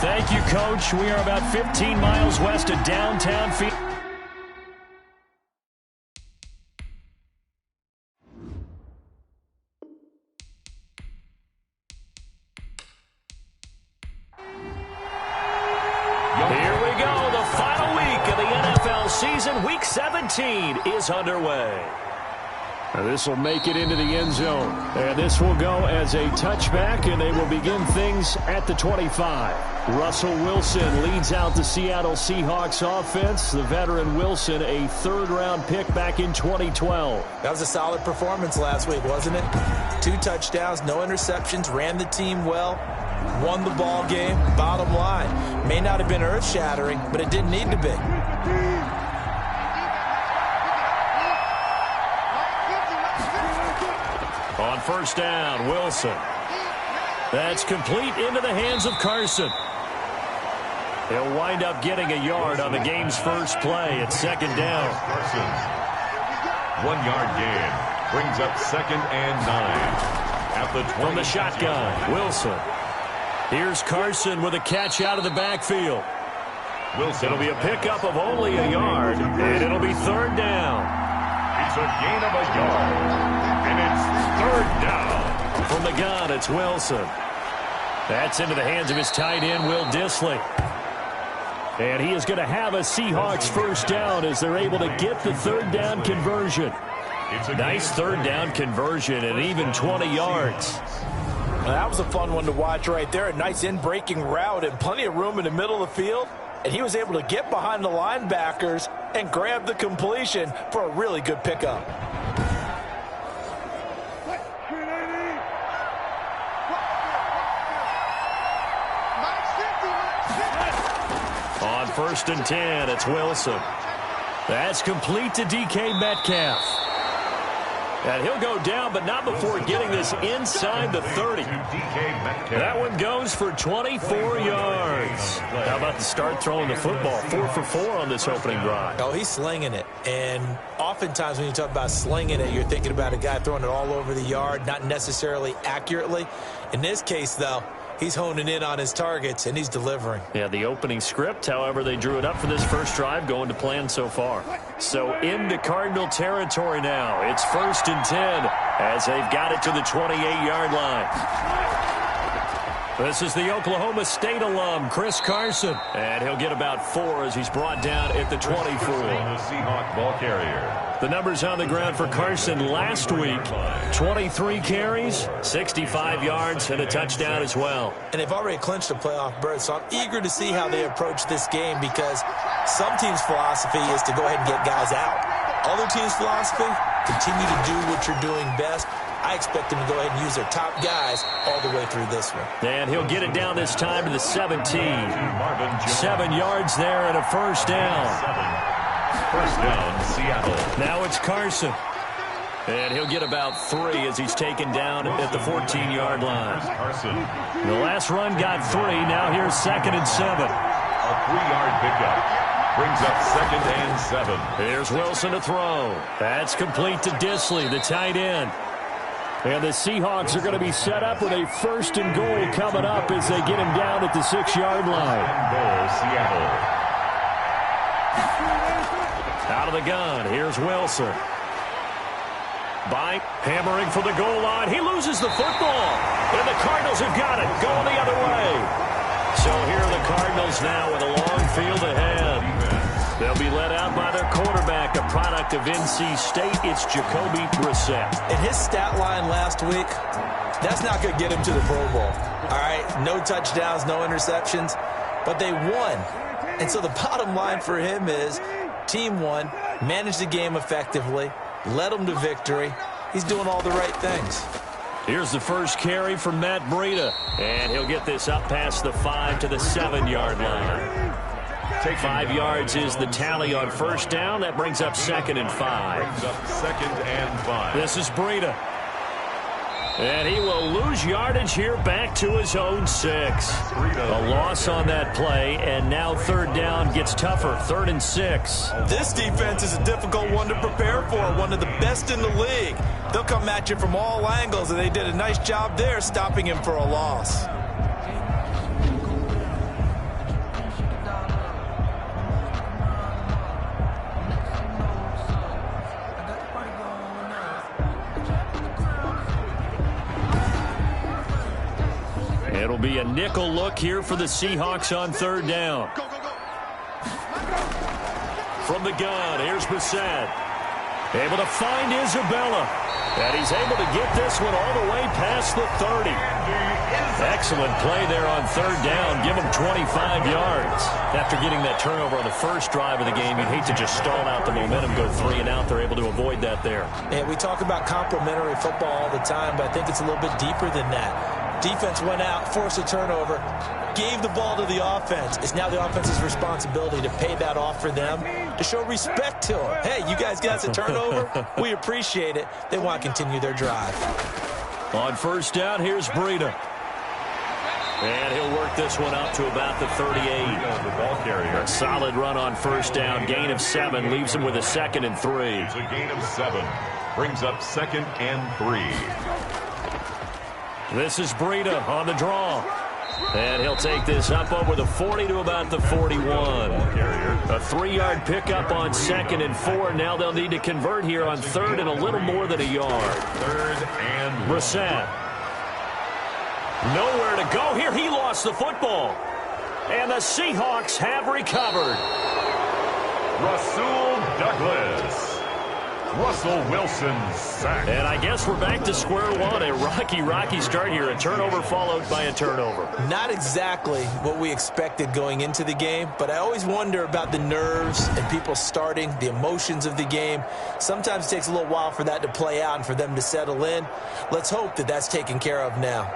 Thank you, Coach. We are about 15 miles west of downtown Phoenix. Here we go. The final week of the NFL season. Week 17 is underway. This will make it into the end zone. And this will go as a touchback, and they will begin things at the 25. Russell Wilson leads out the Seattle Seahawks offense. The veteran Wilson, a third-round pick back in 2012. That was a solid performance last week, wasn't it? 2 touchdowns, no interceptions, ran the team well, won the ball game. Bottom line, may not have been earth-shattering, but it didn't need to be. On first down, Wilson. That's complete into the hands of Carson. He'll wind up getting a yard on the game's first play at second down. Carson. 1-yard gain. Brings up 2nd and 9. At the 20. From the shotgun, Wilson. Here's Carson with a catch out of the backfield. Wilson. It'll be a pickup of only a yard, and it'll be third down. It's a gain of a yard. And it's third down. From the gun, it's Wilson. That's into the hands of his tight end, Will Dissly. And he is going to have a Seahawks first down as they're able to get the third down conversion. Nice third down conversion and even 20 yards. Well, that was a fun one to watch right there. A nice in-breaking route and plenty of room in the middle of the field. And he was able to get behind the linebackers and grab the completion for a really good pickup. On first and 10, it's Wilson. That's complete to DK Metcalf. And he'll go down, but not before getting this inside the 30. That one goes for 24 yards. How about the start throwing the football? 4 for 4 on this opening drive. Oh, he's slinging it. And oftentimes when you talk about slinging it, you're thinking about a guy throwing it all over the yard, not necessarily accurately. In this case, though, he's honing in on his targets, and he's delivering. Yeah, the opening script, however, they drew it up for this first drive, going to plan so far. So into Cardinal territory now. It's first and 10 as they've got it to the 28-yard line. This is the Oklahoma State alum, Chris Carson. And he'll get about 4 as he's brought down at the 24. The Seahawk ball carrier. The numbers on the ground for Carson last week. 23 carries, 65 yards, and a touchdown as well. And they've already clinched a playoff berth, so I'm eager to see how they approach this game because some teams' philosophy is to go ahead and get guys out. Other teams' philosophy, continue to do what you're doing best. I expect them to go ahead and use their top guys all the way through this one. And he'll get it down this time to the 17. 7 yards there and a first down. First down, Seattle. Now it's Carson. And he'll get about 3 as he's taken down at the 14-yard line. Carson. The last run got 3. Now here's 2nd and 7. A 3-yard pickup. Brings up 2nd and 7. Here's Wilson to throw. That's complete to Dissly, the tight end. And the Seahawks are going to be set up with a first and goal coming up as they get him down at the 6-yard line. Goal, Seattle. Out of the gun, here's Wilson. Bite, hammering for the goal line. He loses the football. And the Cardinals have got it, going the other way. So here are the Cardinals now with a long field ahead. They'll be led out by their quarterback, a product of NC State. It's Jacoby Brissett. And his stat line last week, that's not going to get him to the Pro Bowl. All right, no touchdowns, no interceptions, but they won. And so the bottom line for him is team won, managed the game effectively, led them to victory. He's doing all the right things. Here's the first carry from Matt Breida. And he'll get this up past the 5 to the 7-yard line. 5 yards is the tally on first down. That brings up 2nd and 5. Brings up 2nd and 5. This is Breida. And he will lose yardage here back to his own 6. A loss on that play, and now third down gets tougher. 3rd and 6. This defense is a difficult one to prepare for, one of the best in the league. They'll come at you from all angles, and they did a nice job there stopping him for a loss. be a nickel look here for the Seahawks on third down. From the gun, here's Brissett. Able to find Isabella. And he's able to get this one all the way past the 30. Excellent play there on third down. Give him 25 yards. After getting that turnover on the first drive of the game, you'd hate to just stall out the momentum, go 3 and out. They're able to avoid that there. And we talk about complementary football all the time, but I think it's a little bit deeper than that. Defense went out, forced a turnover, gave the ball to the offense. It's now the offense's responsibility to pay that off for them, to show respect to them. Hey, you guys got a turnover? We appreciate it. They want to continue their drive. On first down, here's Breida. And he'll work this one up to about the 38. The ball carrier. A solid run on first down. Gain of 7 leaves him with a 2nd and 3. It's a gain of 7. Brings up 2nd and 3. This is Breida on the draw. And he'll take this up over the 40 to about the 41. A 3-yard pickup on 2nd and 4. Now they'll need to convert here on 3rd and a little more than a yard. 3rd and 1. Brissett. Nowhere to go here. He lost the football. And the Seahawks have recovered. Rasul Douglas. Russell Wilson sacked. And I guess we're back to square one. A rocky start here. A turnover followed by a turnover. Not exactly what we expected going into the game, but I always wonder about the nerves and people starting, the emotions of the game. Sometimes it takes a little while for that to play out and for them to settle in. Let's hope that that's taken care of now.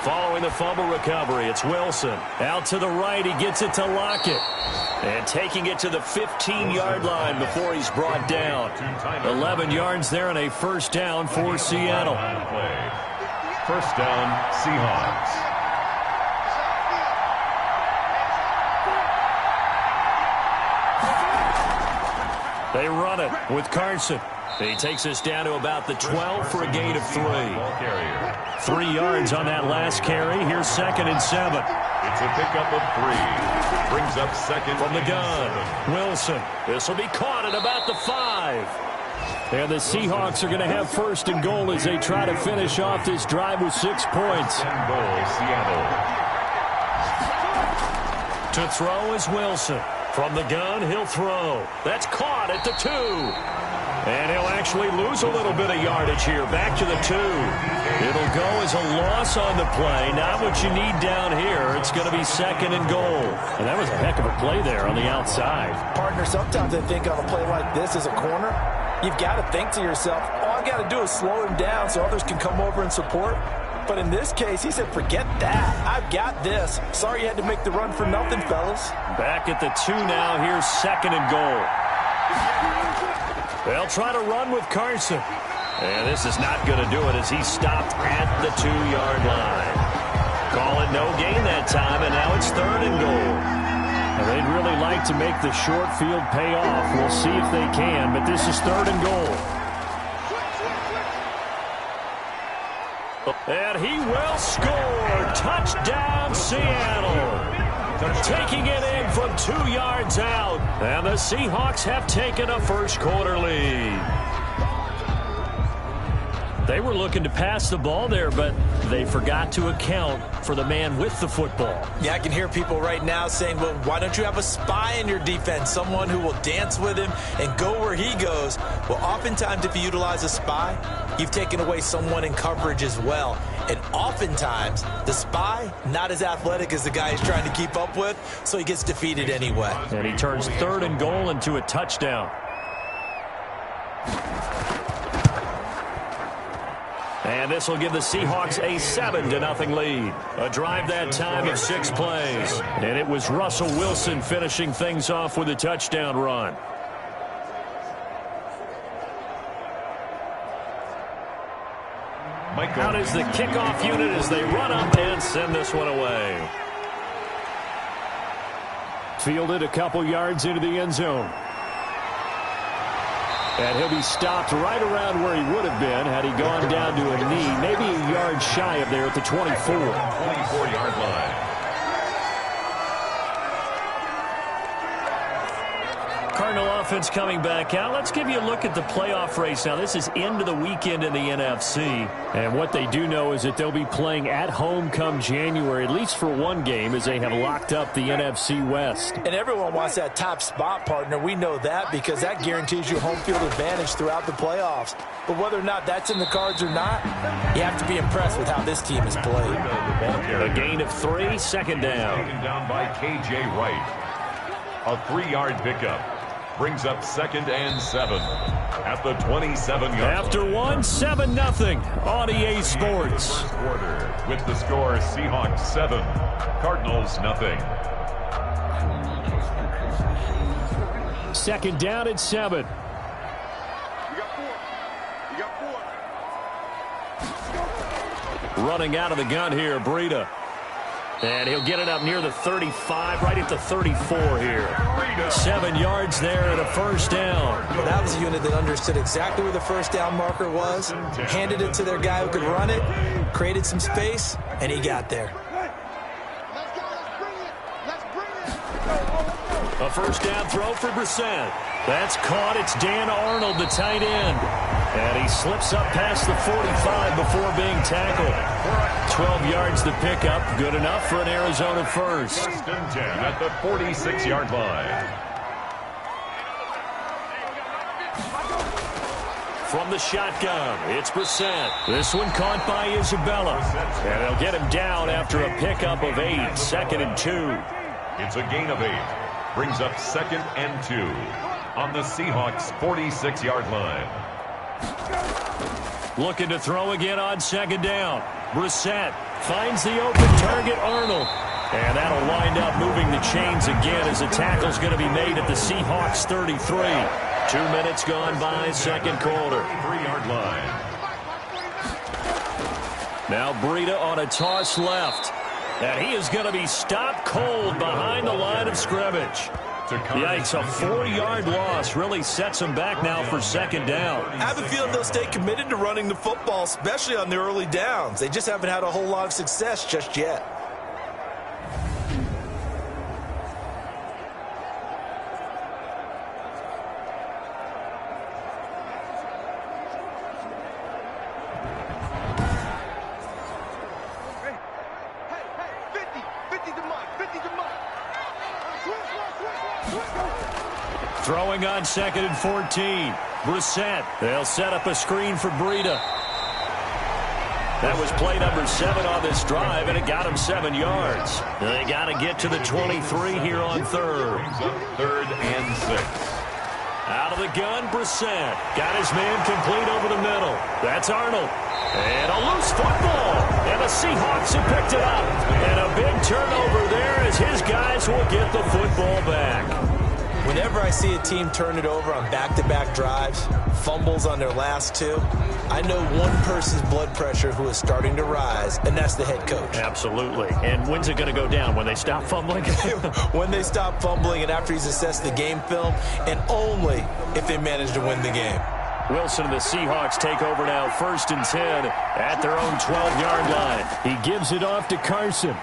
Following the fumble recovery, it's Wilson. Out to the right, he gets it to Lockett. And taking it to the 15-yard line before he's brought down. 11 yards there and a first down for Seattle. First down, Seahawks. They run it with Carson. He takes us down to about the 12 for a gain of 3. 3 yards on that last carry. Here's 2nd and 7. It's a pickup of 3. Brings up 2nd from the gun. 7. Wilson. This will be caught at about the 5. And the Seahawks are going to have 1st and goal as they try to finish off this drive with 6 points. And goal, Seattle. To throw is Wilson. From the gun, he'll throw. That's caught at the 2. And he'll actually lose a little bit of yardage here. Back to the 2. It'll go as a loss on the play. Not what you need down here. It's going to be 2nd and goal. And that was a heck of a play there on the outside. Partner, sometimes I think on a play like this as a corner, you've got to think to yourself, all I've got to do is slow him down so others can come over and support. But in this case, he said, forget that. I've got this. Sorry you had to make the run for nothing, fellas. Back at the 2 now. Here's 2nd and goal. They'll try to run with Carson. And this is not going to do it as he's stopped at the 2-yard line. Call it no gain that time, and now it's 3rd and goal. Now they'd really like to make the short field pay off. We'll see if they can, but this is 3rd and goal. And he will score. Touchdown, Seattle. Taking it in from 2 yards out. And the Seahawks have taken a first-quarter lead. They were looking to pass the ball there, but they forgot to account for the man with the football. Yeah, I can hear people right now saying, well, why don't you have a spy in your defense, someone who will dance with him and go where he goes? Well, oftentimes if you utilize a spy, you've taken away someone in coverage as well. And oftentimes, the spy, not as athletic as the guy he's trying to keep up with, so he gets defeated anyway. And he turns 3rd and goal into a touchdown. And this will give the Seahawks a 7-0 lead. A drive that time of 6 plays. And it was Russell Wilson finishing things off with a touchdown run. Out is the kickoff unit as they run up and send this one away. Fielded a couple yards into the end zone. And he'll be stopped right around where he would have been had he gone down to a knee, maybe a yard shy of there at the 24. 24-yard line. Cardinal offense coming back out. Let's give you a look at the playoff race now. This is into the weekend in the NFC. And what they do know is that they'll be playing at home come January, at least for one game, as they have locked up the NFC West. And everyone wants that top spot, partner. We know that because that guarantees you home field advantage throughout the playoffs. But whether or not that's in the cards or not, you have to be impressed with how this team has played. A gain of 3, second down. Taken down by K.J. Wright. A 3-yard pickup. Brings up 2nd and 7 at the 27-yard line. After 7-0 on EA Sports. First quarter with the score Seahawks 7, Cardinals 0. Second down at 7. Running out of the gun here, Breida. And he'll get it up near the 35, right at the 34 here. 7 yards there and a first down. That was a unit that understood exactly where the first down marker was, handed it to their guy who could run it, created some space, and he got there. A first down throw for Brissett. That's caught. It's Dan Arnold, the tight end. And he slips up past the 45 before being tackled. 12 yards to pick up. Good enough for an Arizona first. First and 10 at the 46-yard line. From the shotgun, it's Brissett. This one caught by Isabella. And they'll get him down after a pickup of 8. 2nd and 2. It's a gain of 8. Brings up 2nd and 2 on the Seahawks 46-yard line. Looking to throw again on 2nd down. Brissett finds the open target, Arnold. And that'll wind up moving the chains again as the tackle's going to be made at the Seahawks 33. 2 minutes gone by, second quarter. 3-yard line. Now Breida on a toss left. And he is going to be stopped cold behind the line of scrimmage. Yikes, a 4-yard loss really sets him back now for 2nd down. I have a feeling they'll stay committed to running the football, especially on the early downs. They just haven't had a whole lot of success just yet. Throwing on 2nd and 14. Brissett. They'll set up a screen for Breida. That was play number 7 on this drive, and it got him 7 yards. They got to get to the 23 here on 3rd. 3rd and 6. Out of the gun, Brissett. Got his man complete over the middle. That's Arnold. And a loose football. And the Seahawks have picked it up. And a big turnover there as his guys will get the football back. Whenever I see a team turn it over on back-to-back drives, fumbles on their last 2, I know one person's blood pressure who is starting to rise, and that's the head coach. Absolutely. And when's it going to go down? When they stop fumbling? When they stop fumbling and after he's assessed the game film, and only if they manage to win the game. Wilson and the Seahawks take over now, 1st and 10 at their own 12-yard line. He gives it off to Carson.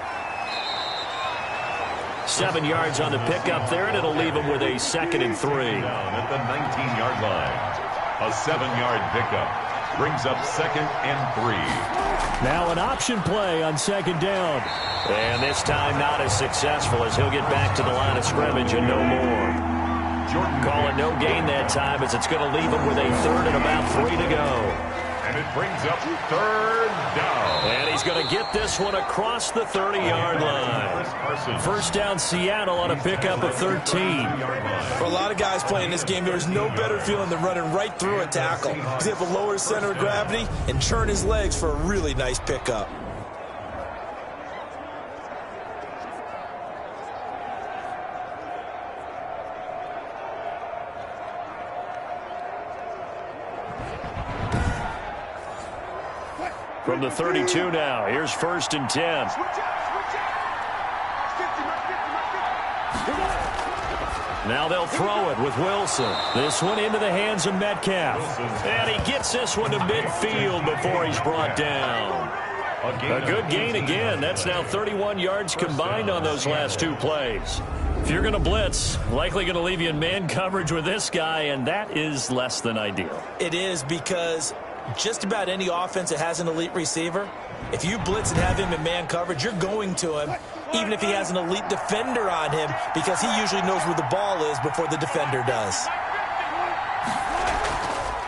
7 yards on the pickup there, and it'll leave him with a 2nd and 3. Down at the 19-yard line. A 7-yard pickup. Brings up 2nd and 3. Now an option play on 2nd down. And this time not as successful as he'll get back to the line of scrimmage and no more. Jordan Call it no gain that time as it's going to leave him with a 3rd and about 3 to go. And it brings up 3rd down. And he's going to get this one across the 30-yard line. First down Seattle on a pickup of 13. For a lot of guys playing this game, there's no better feeling than running right through a tackle. He's able to lower his center of gravity and churn his legs for a really nice pickup. From the 32 now, here's 1st and 10. Now they'll throw it with Wilson. This one into the hands of Metcalf. And he gets this one to midfield before he's brought down. A good gain again. That's now 31 yards combined on those last 2 plays. If you're going to blitz, likely going to leave you in man coverage with this guy, and that is less than ideal. It is, because just about any offense that has an elite receiver, if you blitz and have him in man coverage, you're going to him, even if he has an elite defender on him, because he usually knows where the ball is before the defender does.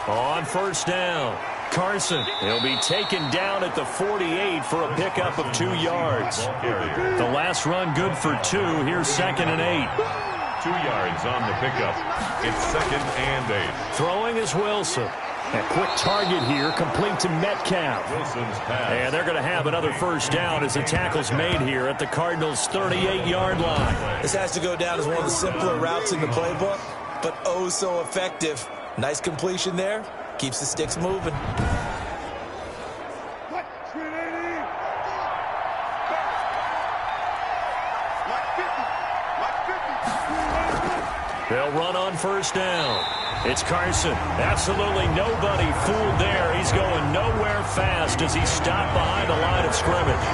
On first down, Carson. He'll be taken down at the 48 for a pickup of 2 yards. The last run good for 2. Here's 2nd and 8. 2 yards on the pickup. It's 2nd and 8. Throwing is Wilson. A quick target here, complete to Metcalf. Wilson's pass. And they're going to have another first down as the tackle's made here at the Cardinals' 38-yard line. This has to go down as one of the simpler routes in the playbook, but oh so effective. Nice completion there. Keeps the sticks moving. They'll run on first down. It's Carson. Absolutely nobody fooled there. He's going nowhere fast as he's stopped behind the line of scrimmage.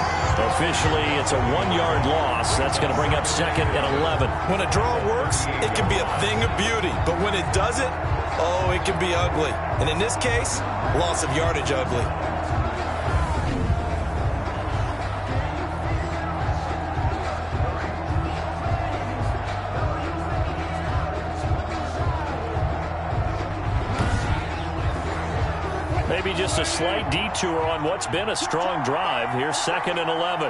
Officially, it's a 1-yard loss. That's going to bring up 2nd and 11. When a draw works, it can be a thing of beauty. But when it doesn't, oh, it can be ugly. And in this case, loss of yardage ugly. Maybe just a slight detour on what's been a strong drive. Here's 2nd and 11.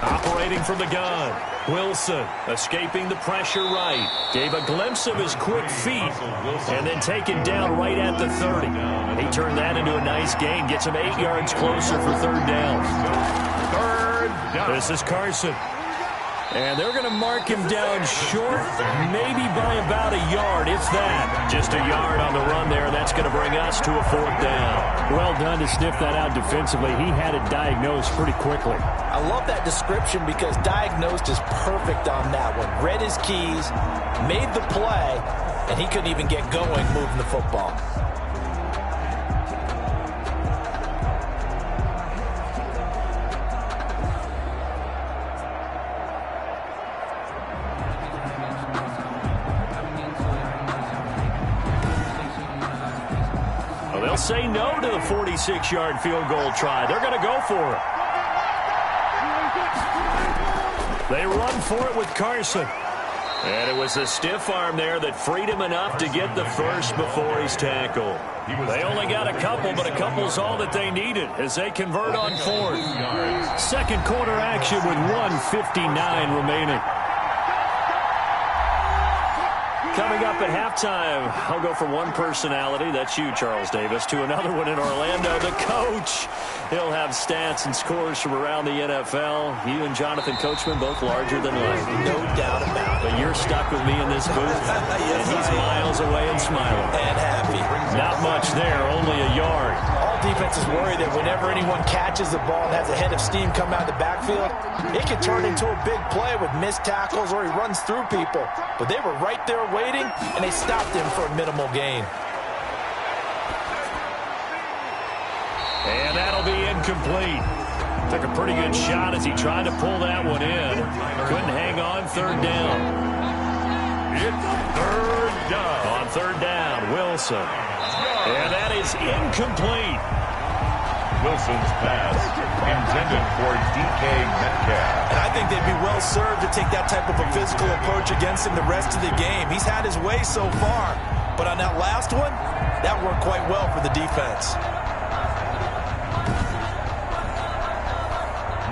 Operating from the gun. Wilson escaping the pressure right. Gave a glimpse of his quick feet and then taken down right at the 30. He turned that into a nice gain. Gets him 8 yards closer for 3rd down. 3rd down. This is Carson. And they're going to mark him down short, maybe by about a yard, if that. Just a yard on the run there, and that's going to bring us to a 4th down. Well done to sniff that out defensively. He had it diagnosed pretty quickly. I love that description because diagnosed is perfect on that one. Read his keys, made the play, and he couldn't even get going moving the football. They'll say no to the 46-yard field goal try. They're going to go for it. They run for it with Carson. And it was a stiff arm there that freed him enough to get the first before he's tackled. They only got a couple, but a couple's all that they needed as they convert on 4th. Second quarter action with 1:59 remaining. Coming up at halftime, I'll go from one personality, that's you, Charles Davis, to another one in Orlando, the coach. He'll have stats and scores from around the NFL. You and Jonathan Coachman, both larger than life. No doubt about it. But you're stuck with me in this booth, yes, and he's miles away and smiling. And happy. Not much there, only a yard. All defenses worry that whenever anyone catches the ball and has a head of steam come out of the backfield, it can turn into a big play with missed tackles or he runs through people. But they were right there waiting, and they stopped him for a minimal gain. And that'll be incomplete. Took a pretty good shot as he tried to pull that one in. Couldn't hang on. 3rd down. It's 3rd down. On 3rd down, Wilson. And that is incomplete. Wilson's pass intended for DK Metcalf. And I think they'd be well served to take that type of a physical approach against him the rest of the game. He's had his way so far, but on that last one, that worked quite well for the defense.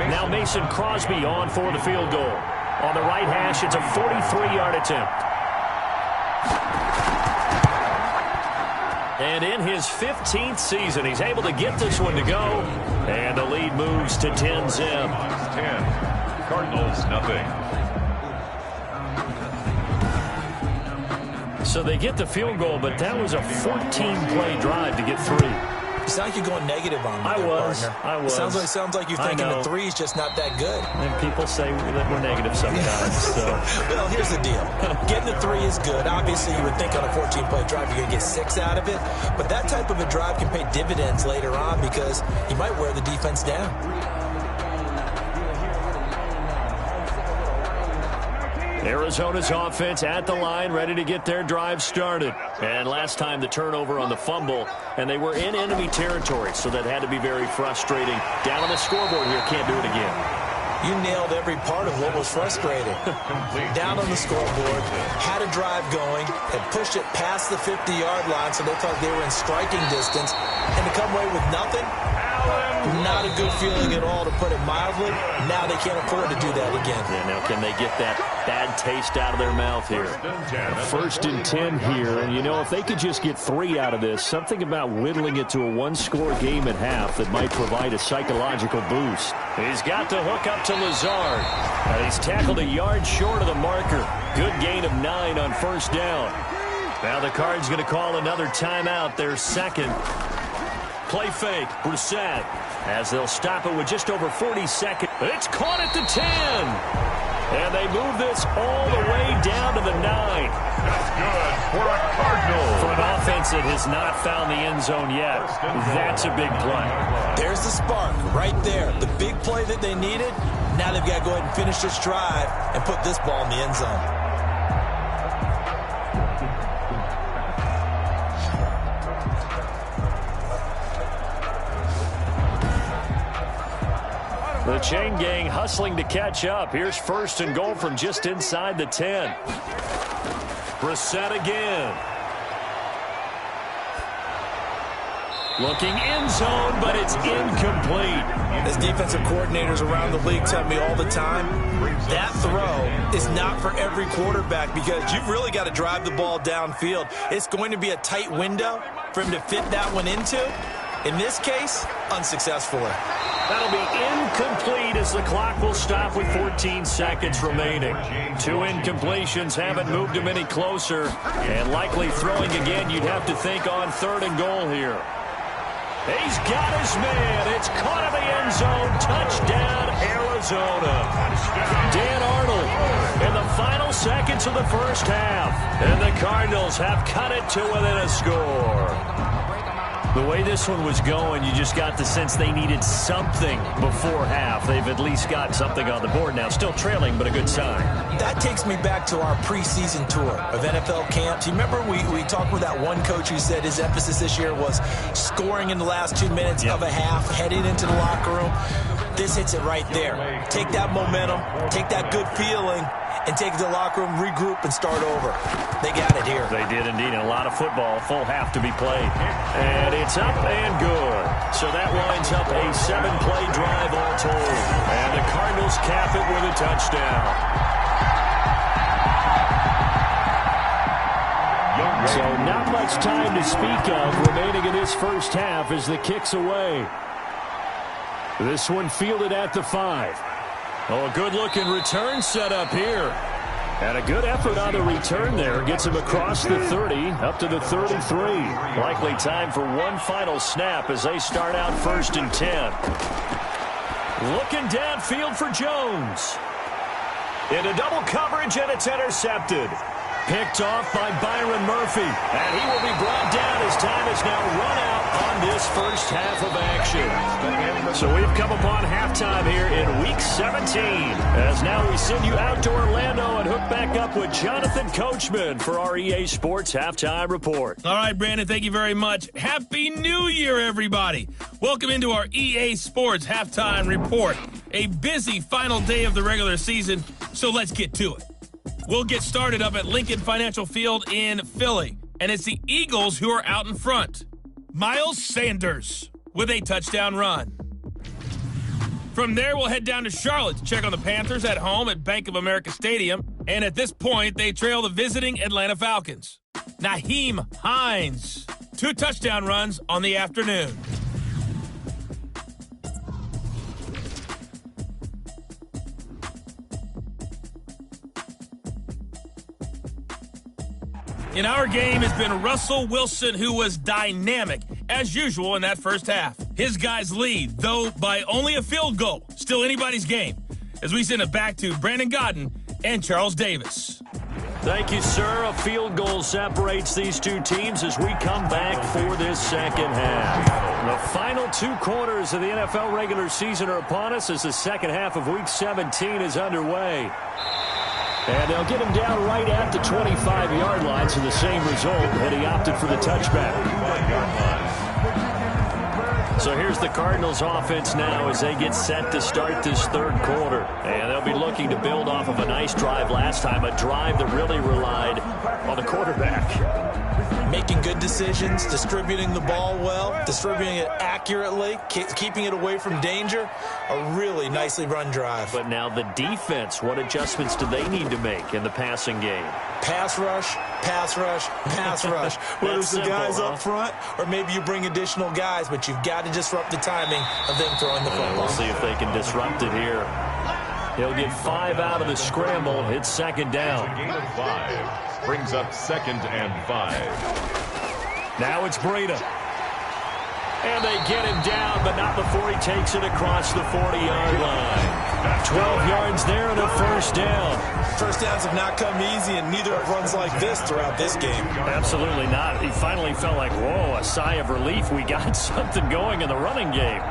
Now Mason Crosby on for the field goal. On the right hash, it's a 43-yard attempt. And in his 15th season, he's able to get this one to go. And the lead moves to 10-zip. 10. Cardinals, nothing. So they get the field goal, but that was a 14-play drive to get 3. You sound like you're going negative on me, I was. Sounds like you're thinking the 3's just not that good. And people say that we're negative sometimes. So. Well, here's the deal. Getting the 3 is good. Obviously, you would think on a 14-play drive you're going to get 6 out of it. But that type of a drive can pay dividends later on because you might wear the defense down. Arizona's offense at the line, ready to get their drive started. And last time the turnover on the fumble, and they were in enemy territory, so that had to be very frustrating. Down on the scoreboard here, can't do it again. You nailed every part of what was frustrating. Down on the scoreboard, had a drive going, and pushed it past the 50-yard line so they thought they were in striking distance, and to come away with nothing, not a good feeling at all, to put it mildly. Now they can't afford to do that again. Yeah, now can they get that bad taste out of their mouth here? First and 10 here, and you know, if they could just get 3 out of this, something about whittling it to a one-score game at half that might provide a psychological boost. He's got to hook up to Lazard. And he's tackled a yard short of the marker. Good gain of 9 on first down. Now the Cards going to call another timeout, their second. Play fake, Brissett, as they'll stop it with just over 40 seconds. It's caught at the 10. And they move this all the way down to the 9. That's good for a Cardinal. For an offense that has not found the end zone yet, that's a big play. There's the spark right there. The big play that they needed. Now they've got to go ahead and finish this drive and put this ball in the end zone. The chain gang hustling to catch up. Here's first and goal from just inside the 10. Brissett again. Looking end zone, but it's incomplete. As defensive coordinators around the league tell me all the time, that throw is not for every quarterback because you've really got to drive the ball downfield. It's going to be a tight window for him to fit that one into. In this case, unsuccessfully. That'll be incomplete as the clock will stop with 14 seconds remaining. 2 incompletions haven't moved him any closer. And likely throwing again, you'd have to think on 3rd and goal here. He's got his man. It's caught in the end zone. Touchdown, Arizona. Dan Arnold in the final seconds of the first half. And the Cardinals have cut it to within a score. The way this one was going, you just got the sense they needed something before half. They've at least got something on the board now. Still trailing, but a good sign. That takes me back to our preseason tour of NFL camps. You remember we talked with that one coach who said his emphasis this year was scoring in the last 2 minutes of a half, heading into the locker room. This hits it right there. Take that momentum, take that good feeling, and take it to the locker room, regroup, and start over. They got it here. They did indeed. And a lot of football, full half to be played. And it's up and good. So that winds up a 7-play drive all told. And the Cardinals cap it with a touchdown. So not much time to speak of remaining in this first half as the kick's away. This one fielded at the 5. Oh, a good-looking return set up here. And a good effort on the return there. Gets him across the 30, up to the 33. Likely time for one final snap as they start out 1st and 10. Looking downfield for Jones. Into double coverage, and it's intercepted. Picked off by Byron Murphy. And he will be brought down as time is now run out on this first half of action. So we've come upon halftime here in Week 17. As now we send you out to Orlando and hook back up with Jonathan Coachman for our EA Sports Halftime Report. All right, Brandon, thank you very much. Happy New Year, everybody. Welcome into our EA Sports Halftime Report. A busy final day of the regular season, so let's get to it. We'll get started up at Lincoln Financial Field in Philly, and it's the Eagles who are out in front. Miles Sanders with a touchdown run. From there, we'll head down to Charlotte to check on the Panthers at home at Bank of America Stadium, and at this point, they trail the visiting Atlanta Falcons. Nyheim Hines, 2 touchdown runs on the afternoon. In our game has been Russell Wilson, who was dynamic, as usual, in that first half. His guys lead, though by only a field goal. Still anybody's game, as we send it back to Brandon Godden and Charles Davis. Thank you, sir. A field goal separates these two teams as we come back for this second half. The final 2 quarters of the NFL regular season are upon us as the second half of Week 17 is underway. And they'll get him down right at the 25-yard line, so the same result, but he opted for the touchback. So here's the Cardinals offense now as they get set to start this third quarter. And they'll be looking to build off of a nice drive last time, a drive that really relied on the quarterback. Making good decisions, distributing the ball well, distributing it accurately, keeping it away from danger. A really nicely run drive. But now the defense, what adjustments do they need to make in the passing game? Pass rush, pass rush, pass rush. Whether it's the guys up front or maybe you bring additional guys, but you've got to disrupt the timing of them throwing the football. We'll see if they can disrupt it here. He'll get 5 out of the scramble. It's second down. A gain of 5 brings up 2nd and 5. Now it's Breida. And they get him down, but not before he takes it across the 40-yard line. 12 yards there and a first down. First downs have not come easy, and neither have runs like this throughout this game. Absolutely not. He finally felt like, whoa, a sigh of relief. We got something going in the running game.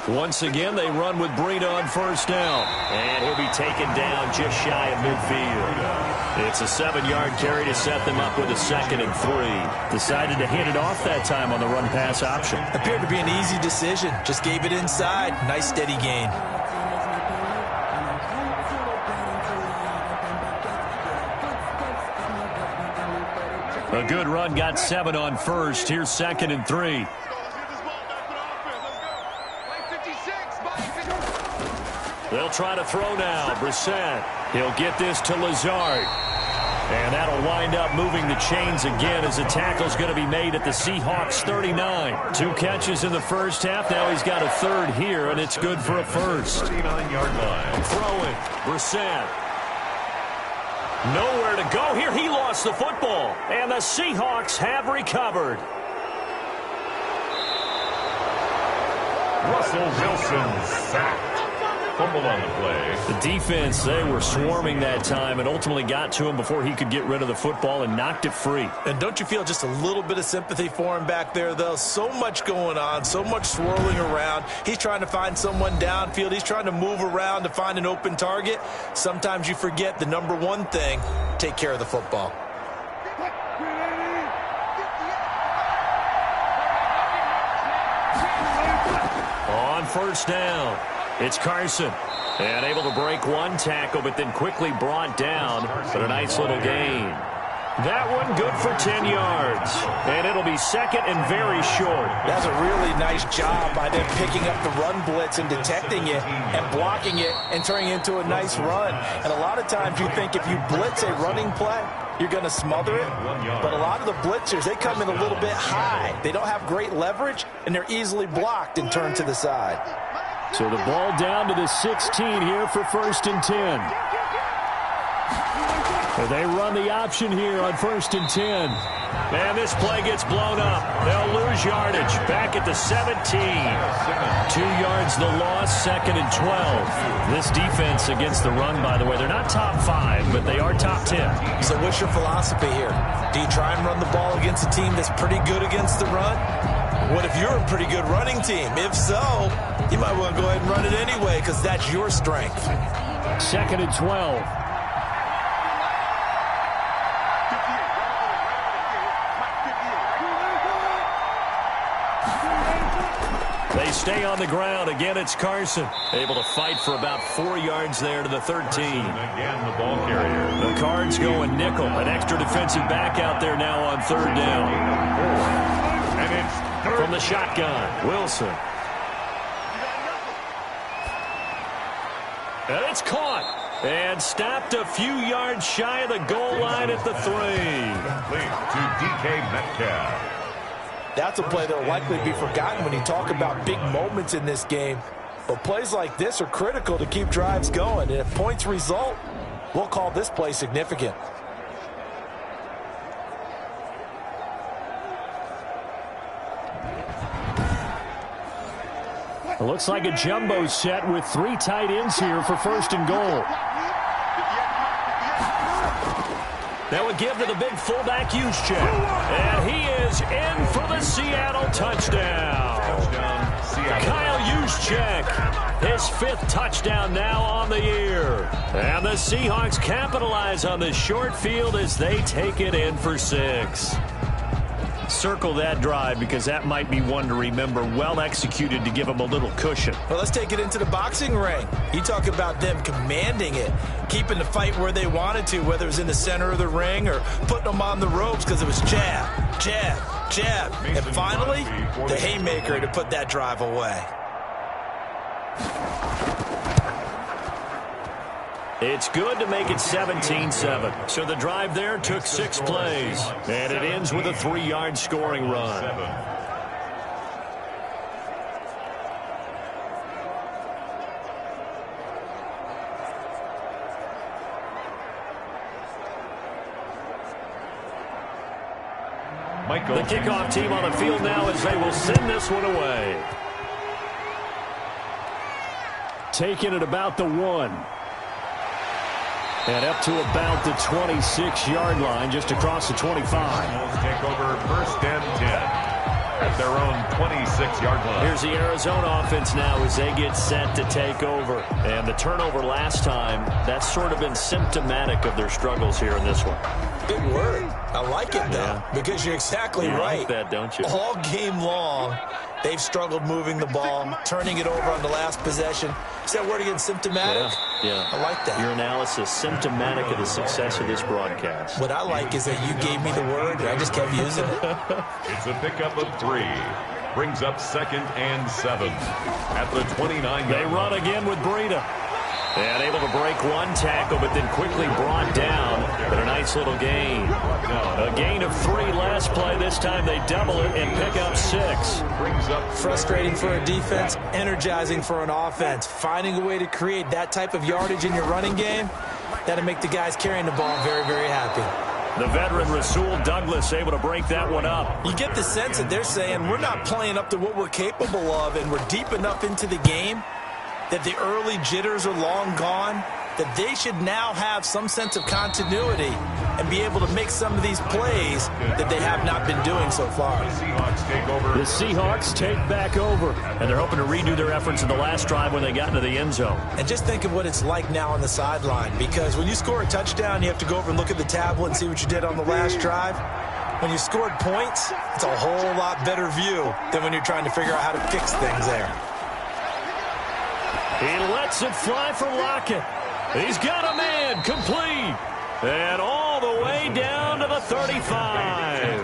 Once again, they run with Breida on first down. And he'll be taken down just shy of midfield. It's a 7-yard carry to set them up with a 2nd and 3. Decided to hit it off that time on the run-pass option. Appeared to be an easy decision. Just gave it inside. Nice steady gain. A good run, got 7 on first. Here's 2nd and 3. They'll try to throw now. Brissett. He'll get this to Lazard. And that'll wind up moving the chains again as the tackle's going to be made at the Seahawks 39. 2 catches in the first half. Now he's got a 3rd here, and it's good for a first. 39-yard line. Throwing. Brissett. Nowhere to go here. He lost the football. And the Seahawks have recovered. Russell Wilson sacked. Fumble on the play. The defense, they were swarming that time and ultimately got to him before he could get rid of the football and knocked it free. And don't you feel just a little bit of sympathy for him back there, though? So much going on, so much swirling around. He's trying to find someone downfield. He's trying to move around to find an open target. Sometimes you forget the number one thing, take care of the football. On first down. It's Carson, and able to break one tackle, but then quickly brought down, but a nice little gain. That one good for 10 yards, and it'll be 2nd and very short. That's a really nice job by them picking up the run blitz and detecting it and blocking it and turning it into a nice run. And a lot of times you think if you blitz a running play, you're going to smother it. But a lot of the blitzers, they come in a little bit high. They don't have great leverage, and they're easily blocked and turned to the side. So the ball down to the 16 here for 1st and 10. They run the option here on 1st and 10. And this play gets blown up. They'll lose yardage. Back at the 17. 2 yards the loss, 2nd and 12. This defense against the run, by the way, they're not top 5, but they are top 10. So what's your philosophy here? Do you try and run the ball against a team that's pretty good against the run? What if you're a pretty good running team? If so, you might want to go ahead and run it anyway because that's your strength. 2nd and 12. They stay on the ground. Again, it's Carson. Able to fight for about 4 yards there to the 13. Again, the ball carrier. The Cards going nickel. An extra defensive back out there now on 3rd down. And it's from the shotgun, Wilson. And it's caught. And stopped a few yards shy of the goal line at the 3. complete to DK Metcalf. That's a play that will likely be forgotten when you talk about big moments in this game. But plays like this are critical to keep drives going. And if points result, we'll call this play significant. It looks like a jumbo set with 3 tight ends here for 1st and goal. That would give to the big fullback Juszczyk. And he is in for the Seattle touchdown. Kyle Juszczyk, his 5th touchdown now on the year. And the Seahawks capitalize on the short field as they take it in for 6. Circle that drive because that might be one to remember. Well executed to give them a little cushion. Well, let's take it into the boxing ring. You talk about them commanding it, keeping the fight where they wanted to, whether it was in the center of the ring or putting them on the ropes because it was jab, jab, jab. And finally, the haymaker to put that drive away. It's good to make it 17-7. So the drive there took 6 plays. And it ends with a 3-yard scoring run. The kickoff team on the field now as they will send this one away. Taking it about the 1. And up to about the 26-yard line, just across the 25. Take over 1st and 10 at their own 26-yard line. Here's the Arizona offense now as they get set to take over. And the turnover last time, that's sort of been symptomatic of their struggles here in this one. Big word. I like it, though, because you're exactly right. Like that, don't you? All game long, they've struggled moving the ball, turning it over on the last possession. Is that word again, symptomatic? Yeah. I like that. Your analysis, symptomatic of the success of this broadcast. What I like is that you gave me the word, and I just kept using it. It's a pickup of 3. Brings up 2nd and 7 at the 29. They run again with Breida. And able to break one tackle, but then quickly brought down. But a nice little gain. A gain of 3 last play. This time they double it and pick up 6. Frustrating for a defense, energizing for an offense. Finding a way to create that type of yardage in your running game, that'll make the guys carrying the ball very, very happy. The veteran Rasul Douglas able to break that one up. You get the sense that they're saying we're not playing up to what we're capable of, and we're deep enough into the game that the early jitters are long gone, that they should now have some sense of continuity and be able to make some of these plays that they have not been doing so far. The Seahawks take back over, and they're hoping to redo their efforts in the last drive when they got into the end zone. And just think of what it's like now on the sideline, because when you score a touchdown, you have to go over and look at the tablet and see what you did on the last drive. When you scored points, it's a whole lot better view than when you're trying to figure out how to fix things there. He lets it fly from Lockett. He's got a man complete. And all the way down to the 35.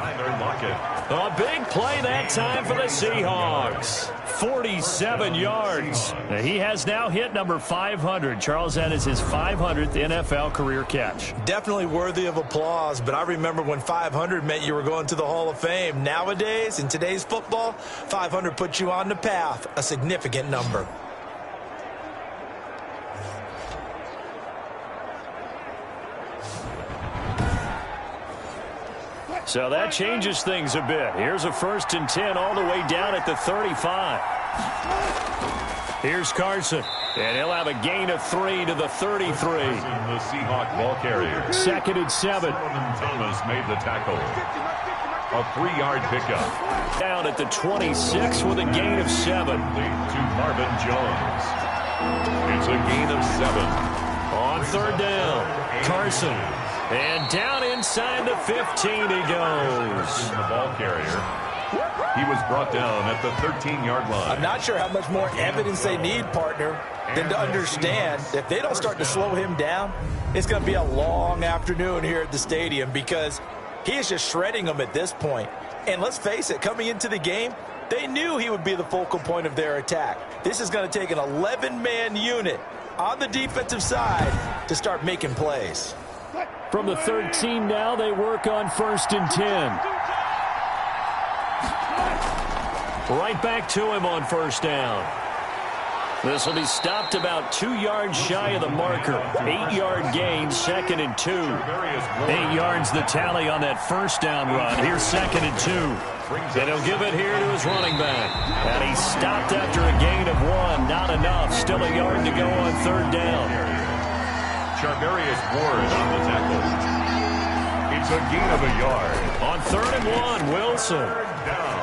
A big play that time for the Seahawks. 47 yards. He has now hit number 500. Charles, that is his 500th NFL career catch. Definitely worthy of applause, but I remember when 500 meant you were going to the Hall of Fame. Nowadays, in today's football, 500 puts you on the path, a significant number. So that changes things a bit. Here's a 1st and 10 all the way down at the 35. Here's Carson, and he'll have a gain of 3 to the 33. The Seahawk ball carrier. 2nd and 7. Thomas made the tackle. A 3-yard pickup. Down at the 26 with a gain of 7. To Marvin Jones. It's a gain of 7. On 3rd down, Carson. And down inside the 15 he goes. The ball carrier. He was brought down at the 13-yard line. I'm not sure how much more evidence they need, partner, than to understand if they don't start to slow him down, it's going to be a long afternoon here at the stadium because he is just shredding them at this point. And let's face it, coming into the game, they knew he would be the focal point of their attack. This is going to take an 11-man unit on the defensive side to start making plays. From the 13 now, they work on 1st and 10. Right back to him on 1st down. This will be stopped about 2 yards shy of the marker. 8-yard gain, 2nd and 2. 8 yards the tally on that 1st down run. Here's 2nd and 2. And he'll give it here to his running back. And he stopped after a gain of 1. Not enough. Still a yard to go on third down. Charvarius Ward on the tackle. It's a gain of a yard. On 3rd and 1, Wilson. Down.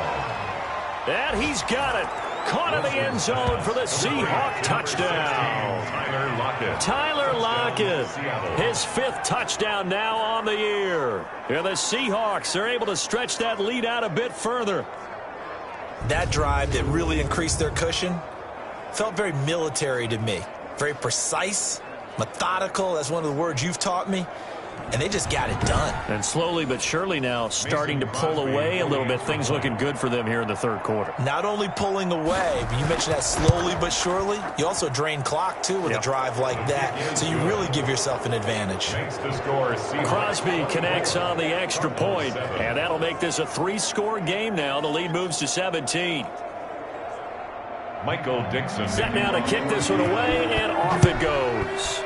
And he's got it. Caught in the end zone for the Seahawk touchdown. Tyler Lockett, his 5th touchdown now on the year. And the Seahawks are able to stretch that lead out a bit further. That drive that really increased their cushion felt very military to me. Very precise, methodical. That's one of the words you've taught me. And they just got it done. And slowly but surely now starting to pull away a little bit. Things looking good for them here in the third quarter. Not only pulling away, but you mentioned that slowly but surely. You also drain clock, too, with a drive like that. So you really give yourself an advantage. Crosby connects on the extra point, and that'll make this a 3-score game now. The lead moves to 17. Michael Dixon. Set now to kick this one away, and off it goes.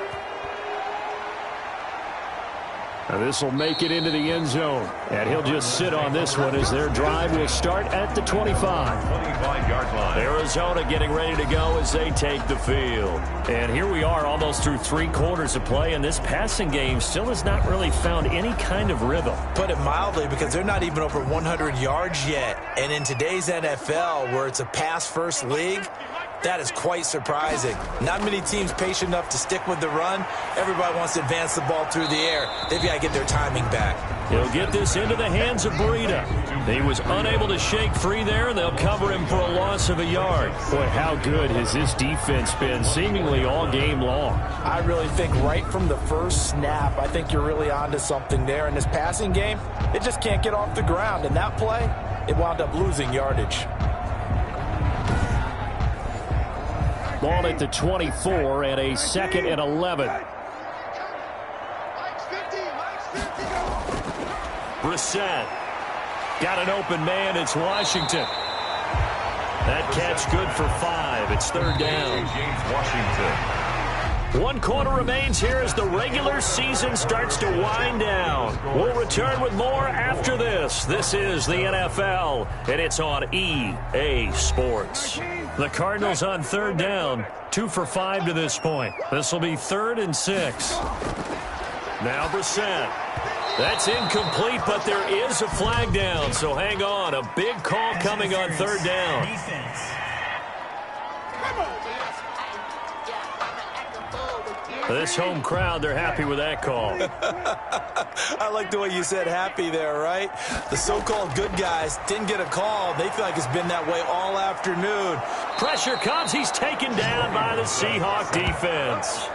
Now this will make it into the end zone. And he'll just sit on this one as their drive will start at the 25. 25-yard line. Arizona getting ready to go as they take the field. And here we are almost through 3 quarters of play, and this passing game still has not really found any kind of rhythm. Put it mildly, because they're not even over 100 yards yet. And in today's NFL, where it's a pass-first league, that is quite surprising. Not many teams patient enough to stick with the run. Everybody wants to advance the ball through the air. They've got to get their timing back. He'll get this into the hands of Breida. He was unable to shake free there, and they'll cover him for a loss of a yard. Boy, how good has this defense been seemingly all game long? I really think right from the first snap, I think you're really onto something there. In this passing game, it just can't get off the ground. And that play, it wound up losing yardage. Ball at the 24 and a 2nd and 11. Brissett. Got an open man. It's Washington. That catch good for 5. It's 3rd down. James Washington. 1 quarter remains here as the regular season starts to wind down. We'll return with more after this. This is the NFL, and it's on EA Sports. The Cardinals on 3rd down, 2 for 5 to this point. This will be 3rd and 6. Now Brissett. That's incomplete, but there is a flag down, so hang on. A big call coming on 3rd down. This home crowd, they're happy with that call. I like the way you said happy there, right? The so-called good guys didn't get a call. They feel like it's been that way all afternoon. Pressure comes. He's taken down by the Seahawk defense.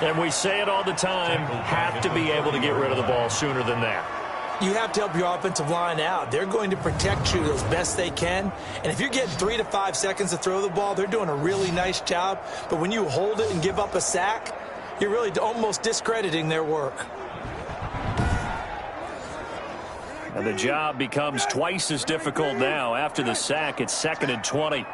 And we say it all the time, have to be able to get rid of the ball sooner than that. You have to help your offensive line out. They're going to protect you as best they can. And if you're getting 3 to 5 seconds to throw the ball, they're doing a really nice job. But when you hold it and give up a sack, you're really almost discrediting their work. And the job becomes twice as difficult now. After the sack, it's 2nd and 20.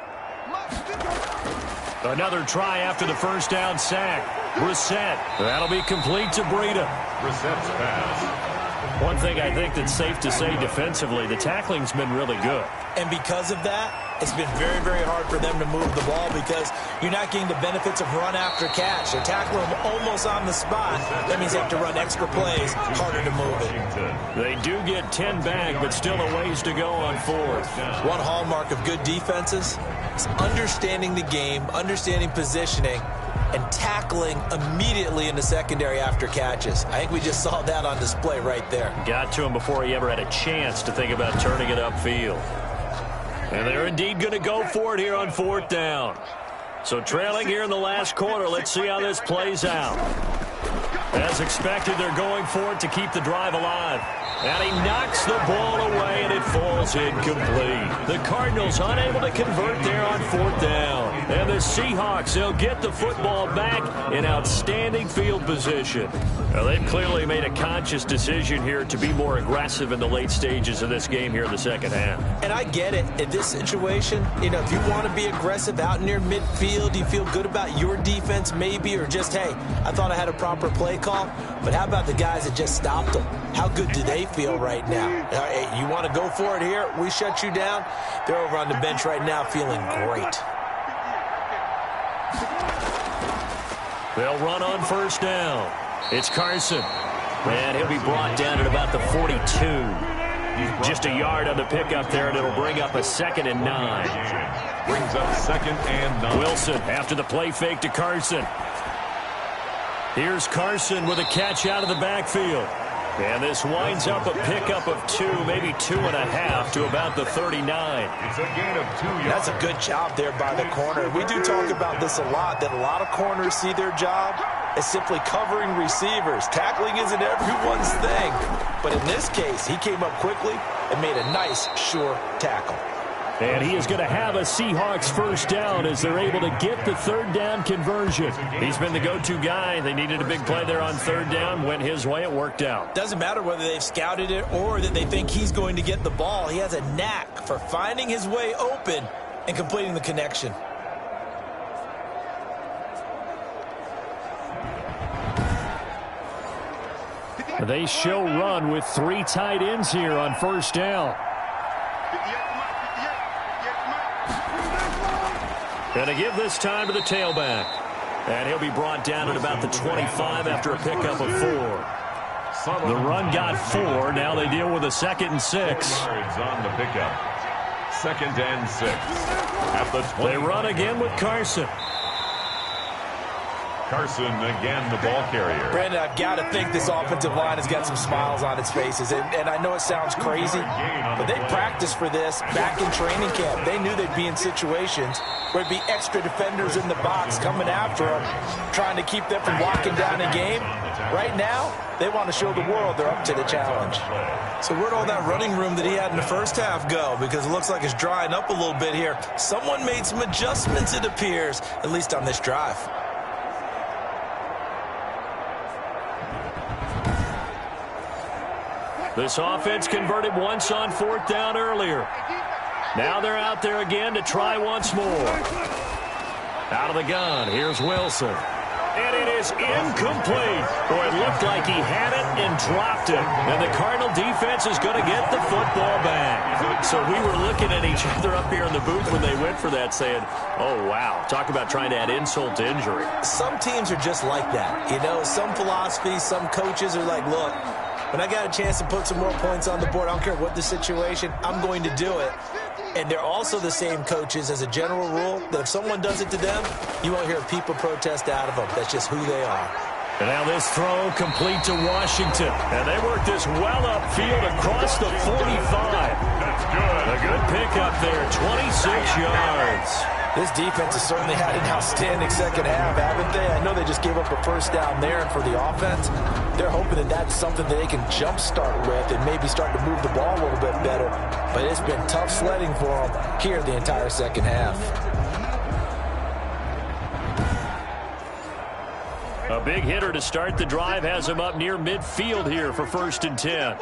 Another try after the first down sack. Brissett. That'll be complete to Breida. Brissett's pass. One thing I think that's safe to say defensively, the tackling's been really good. And because of that, it's been very, very hard for them to move the ball because you're not getting the benefits of run after catch. They're tackling them almost on the spot. That means they have to run extra plays, harder to move it. They do get 10 back, but still a ways to go on 4th. One hallmark of good defenses is understanding the game, understanding positioning, and tackling immediately in the secondary after catches. I think we just saw that on display right there. Got to him before he ever had a chance to think about turning it upfield. And they're indeed going to go for it here on 4th down. So trailing here in the last quarter, let's see how this plays out. As expected, they're going for it to keep the drive alive. And he knocks the ball away, and it falls incomplete. The Cardinals unable to convert there on 4th down. And the Seahawks, they'll get the football back in outstanding field position. Well, they've clearly made a conscious decision here to be more aggressive in the late stages of this game here in the second half. And I get it. In this situation, if you want to be aggressive out near midfield, you feel good about your defense maybe, or just, hey, I thought I had a proper play call. But how about the guys that just stopped them? How good do they feel right now? Hey, you want to go for it here? We shut you down? They're over on the bench right now feeling great. They'll run on first down. It's Carson. And he'll be brought down at about the 42. Just a yard on the pickup there, and it'll bring up a 2nd and 9. Brings up 2nd and 9. Wilson after the play fake to Carson. Here's Carson with a catch out of the backfield. And this winds up a pickup of 2, maybe 2.5 to about the 39. It's a gain of 2 yards. That's a good job there by the corner. We do talk about this a lot, that a lot of corners see their job as simply covering receivers. Tackling isn't everyone's thing. But in this case, he came up quickly and made a nice, sure tackle. And he is going to have a Seahawks first down as they're able to get the 3rd down conversion. He's been the go-to guy. They needed a big play there on 3rd down. Went his way. It worked out. Doesn't matter whether they've scouted it or that they think he's going to get the ball. He has a knack for finding his way open and completing the connection. They show run with 3 tight ends here on first down. And to give this time to the tailback. And he'll be brought down at about the 25 after a pickup of 4. The run got 4. Now they deal with a 2nd and 6. Yards on the pickup. 2nd and 6. At the 20. They run again with Carson. Carson again, the ball carrier. Brandon, I've got to think this offensive line has got some smiles on its faces. And I know it sounds crazy, but they practiced for this back in training camp. They knew they'd be in situations where it'd be extra defenders in the box coming after them, trying to keep them from locking down a game. Right now, they want to show the world they're up to the challenge. So where'd all that running room that he had in the first half go? Because it looks like it's drying up a little bit here. Someone made some adjustments, it appears, at least on this drive. This offense converted once on 4th down earlier. Now they're out there again to try once more. Out of the gun, here's Wilson. And it is incomplete. Boy, it looked like he had it and dropped it. And the Cardinal defense is going to get the football back. So we were looking at each other up here in the booth when they went for that saying, oh, wow, talk about trying to add insult to injury. Some teams are just like that. Some philosophies, some coaches are like, look, when I got a chance to put some more points on the board, I don't care what the situation, I'm going to do it. And they're also the same coaches as a general rule that if someone does it to them, you won't hear a people protest out of them. That's just who they are. And now this throw complete to Washington. And they work this well upfield across the 45. That's good. A good pickup there, 26 yards. This defense has certainly had an outstanding second half, haven't they? I know they just gave up a first down there, and for the offense, they're hoping that that's something that they can jumpstart with and maybe start to move the ball a little bit better. But it's been tough sledding for them here the entire second half. A big hitter to start the drive has him up near midfield here for 1st and 10.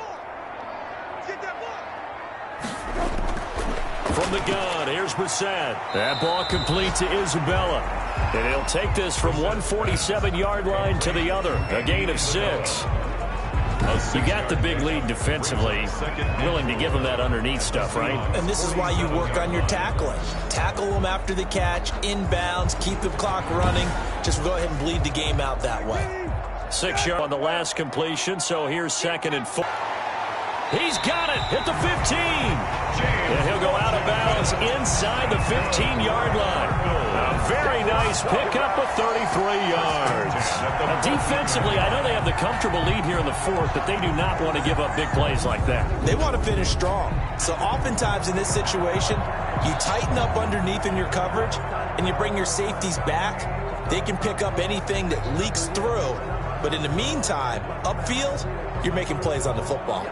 From the gun, here's Brissett. That ball complete to Isabella. And he'll take this from 147-yard line to the other. A gain of 6. You got the big lead defensively. Willing to give them that underneath stuff, right? And this is why you work on your tackling. Tackle them after the catch, inbounds, keep the clock running. Just go ahead and bleed the game out that way. 6 yards on the last completion, so here's 2nd and 4. He's got it at the 15. And he'll go out of bounds inside the 15-yard line. A very nice pickup of 33 yards. Now, defensively, I know they have the comfortable lead here in the 4th, but they do not want to give up big plays like that. They want to finish strong. So oftentimes in this situation, you tighten up underneath in your coverage, and you bring your safeties back. They can pick up anything that leaks through. But in the meantime, upfield, you're making plays on the football.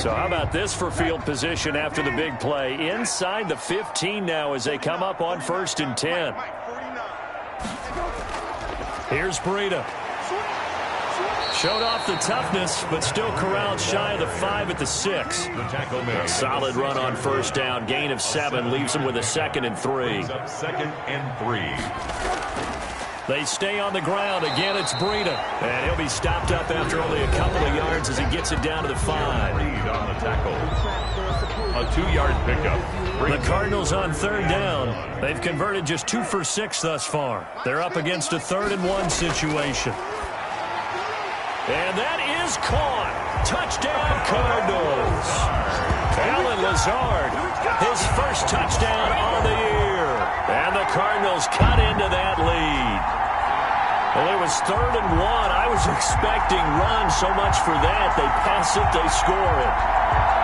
So how about this for field position after the big play? Inside the 15 now as they come up on 1st and 10. Here's Breida. Showed off the toughness, but still corralled shy of the 5 at the 6. A solid run on 1st down. Gain of 7 leaves them with a 2nd and 3. 2nd and 3. They stay on the ground. Again, it's Breida. And he'll be stopped up after only a couple of yards as he gets it down to the 5. Reed on the tackle. A 2-yard pickup. The Cardinals on 3rd down. They've converted just 2 for 6 thus far. They're up against a 3rd and 1 situation. And that is caught. Touchdown, Cardinals. Alan Lazard, his first touchdown on the year. And the Cardinals cut into that lead. Well, it was 3rd and 1. I was expecting run so much for that. They pass it, they score it.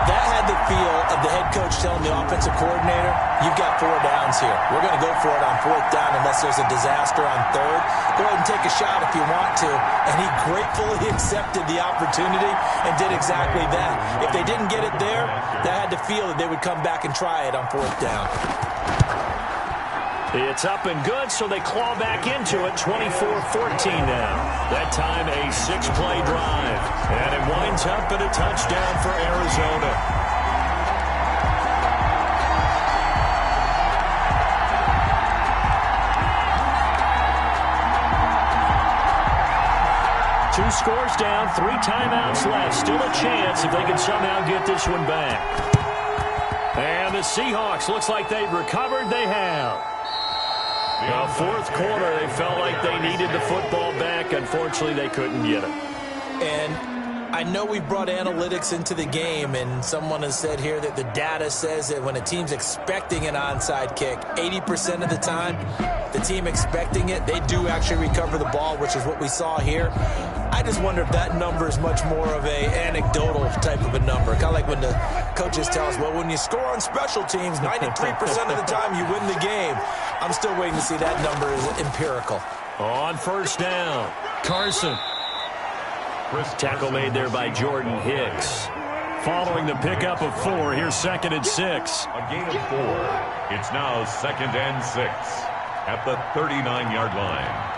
That had the feel of the head coach telling the offensive coordinator, you've got 4 downs here. We're going to go for it on 4th down unless there's a disaster on 3rd. Go ahead and take a shot if you want to. And he gratefully accepted the opportunity and did exactly that. If they didn't get it there, that had the feel that they would come back and try it on 4th down. It's up and good, so they claw back into it, 24-14 now. That time a 6-play drive, and it winds up in a touchdown for Arizona. Two scores down, 3 timeouts left. Still a chance if they can somehow get this one back. And the Seahawks, looks like they've recovered. They have. The 4th quarter, they felt like they needed the football back. Unfortunately, they couldn't get it. And I know we brought analytics into the game, and someone has said here that the data says that when a team's expecting an onside kick, 80% of the time, the team expecting it, they do actually recover the ball, which is what we saw here. I just wonder if that number is much more of a anecdotal type of a number. Kind of like when the coaches tell us, well, when you score on special teams, 93% of the time you win the game. I'm still waiting to see that number is empirical. On 1st down, Carson. Tackle made there by Jordan Hicks. Following the pickup of 4, here's 2nd and 6. A gain of 4. It's now 2nd and 6 at the 39-yard line.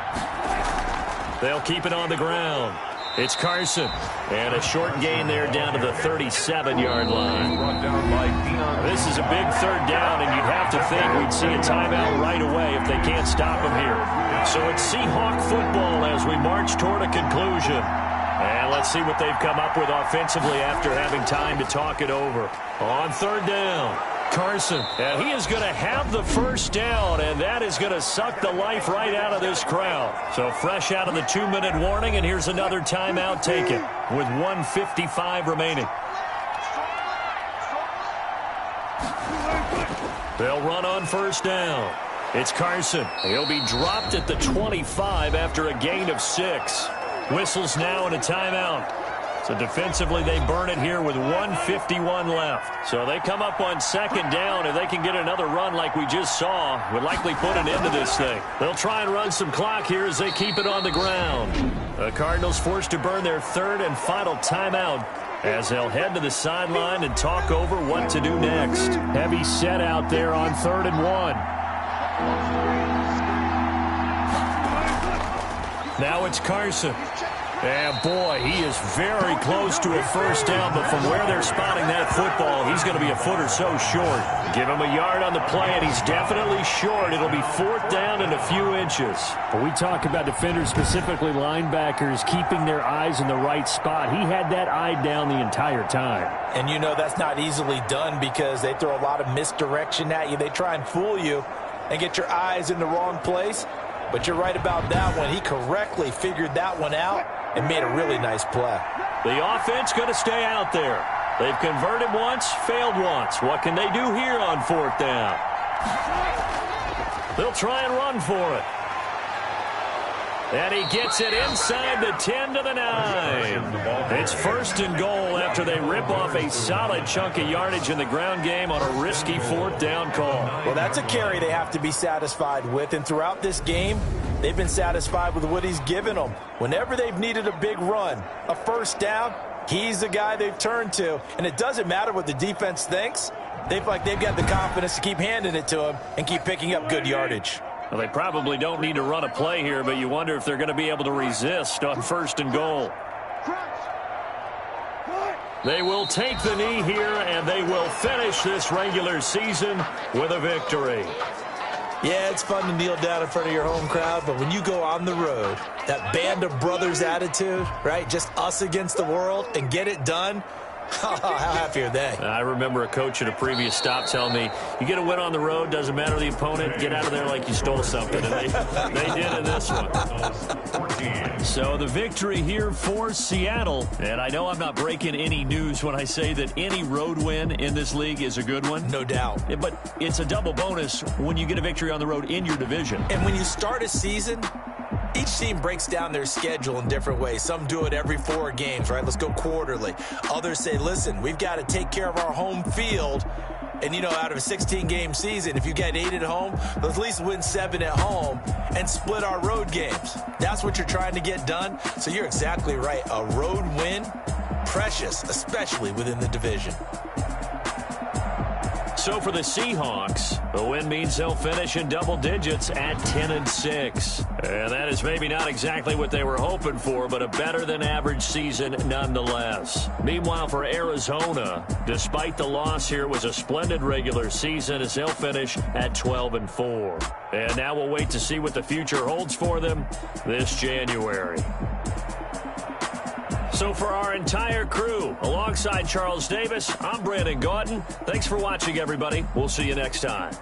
They'll keep it on the ground. It's Carson. And a short gain there down to the 37-yard line. Brought down by Dion. This is a big 3rd down, and you'd have to think we'd see a timeout right away if they can't stop him here. So it's Seahawk football as we march toward a conclusion. And let's see what they've come up with offensively after having time to talk it over. On 3rd down, Carson. And he is going to have the 1st down, and that is going to suck the life right out of this crowd. So fresh out of the 2-minute warning, and here's another timeout taken with 1:55 remaining. They'll run on 1st down. It's Carson. He'll be dropped at the 25 after a gain of 6. Whistles now and a timeout. So defensively, they burn it here with 1:51 left. So they come up on 2nd down. If they can get another run like we just saw, would likely put an end to this thing. They'll try and run some clock here as they keep it on the ground. The Cardinals forced to burn their 3rd and final timeout as they'll head to the sideline and talk over what to do next. Heavy set out there on 3rd and 1. Now it's Carson. And boy, he is very close to a 1st down, but from where they're spotting that football, he's going to be a foot or so short. Give him a yard on the play, and he's definitely short. It'll be 4th down and a few inches. When we talk about defenders, specifically linebackers, keeping their eyes in the right spot, he had that eye down the entire time. And you know that's not easily done because they throw a lot of misdirection at you. They try and fool you and get your eyes in the wrong place. But you're right about that one. He correctly figured that one out and made a really nice play. The offense going to stay out there. They've converted once, failed once. What can they do here on 4th down? They'll try and run for it. And he gets it inside the 10 to the 9. It's 1st and goal after they rip off a solid chunk of yardage in the ground game on a risky 4th down call. Well, that's a carry they have to be satisfied with. And throughout this game, they've been satisfied with what he's given them. Whenever they've needed a big run, a 1st down, He's the guy they've turned to, and it doesn't matter what the defense thinks. They feel like they've got the confidence to keep handing it to him and keep picking up good yardage. Well, they probably don't need to run a play here, but you wonder if they're going to be able to resist on 1st and goal. They will take the knee here, and they will finish this regular season with a victory. Yeah, it's fun to kneel down in front of your home crowd, but when you go on the road, that band of brothers attitude, right, just us against the world, and get it done, how happy are they? I remember a coach at a previous stop telling me, you get a win on the road, doesn't matter the opponent, get out of there like you stole something. And they did in this one. So the victory here for Seattle. And I know I'm not breaking any news when I say that any road win in this league is a good one. No doubt. But it's a double bonus when you get a victory on the road in your division. And when you start a season, each team breaks down their schedule in different ways. Some do it every 4 games, right? Let's go quarterly. Others say, listen, we've got to take care of our home field. And, you know, out of a 16-game season, if you get 8 at home, let's at least win 7 at home and split our road games. That's what you're trying to get done. So you're exactly right. A road win, precious, especially within the division. So for the Seahawks, a win means they'll finish in double digits at 10-6. And that is maybe not exactly what they were hoping for, but a better than average season nonetheless. Meanwhile, for Arizona, despite the loss here, it was a splendid regular season as they'll finish at 12-4. And now we'll wait to see what the future holds for them this January. So for our entire crew, alongside Charles Davis, I'm Brandon Gaudin. Thanks for watching, everybody. We'll see you next time.